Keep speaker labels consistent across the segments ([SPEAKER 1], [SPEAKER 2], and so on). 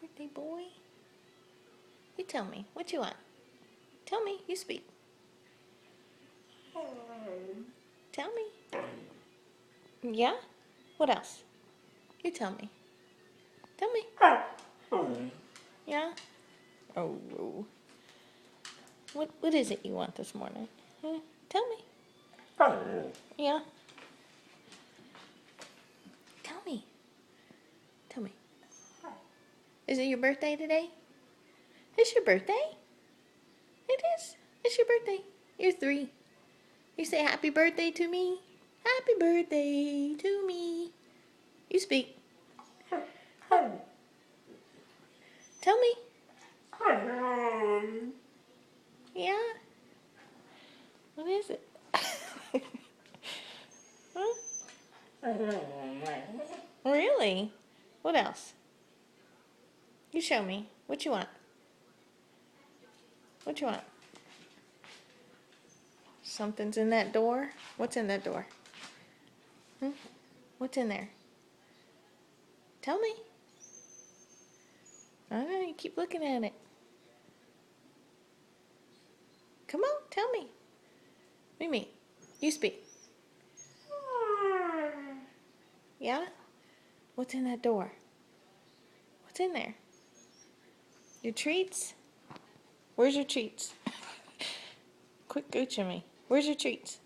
[SPEAKER 1] birthday boy. You tell me. What you want? Tell me. You speak. Tell me. Yeah? What else? You tell me. Tell me. Yeah? Oh. What is it you want this morning? Huh? Tell me. Yeah? Tell me. Tell me. Is it your birthday today? It's your birthday? It is. It's your birthday. You're 3. You say happy birthday to me. Happy birthday to me. You speak. Tell me. Yeah? What is it? Huh? Really? What else? You show me. What you want? What you want? Something's in that door? What's in that door? What's in there? Tell me. I don't know, you keep looking at it. Come on, tell me. Mimi, you speak. Yeah? What's in that door? What's in there? Your treats? Where's your treats? Quit gooching me. Where's your treats?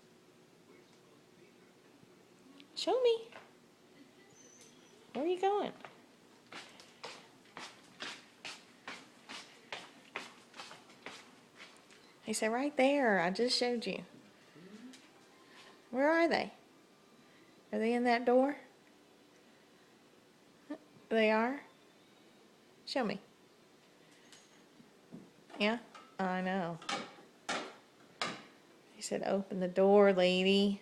[SPEAKER 1] Show me. Where are you going? He said, right there. I just showed you. Where are they? Are they in that door? They are? Show me. Yeah? I know. He said, open the door, lady.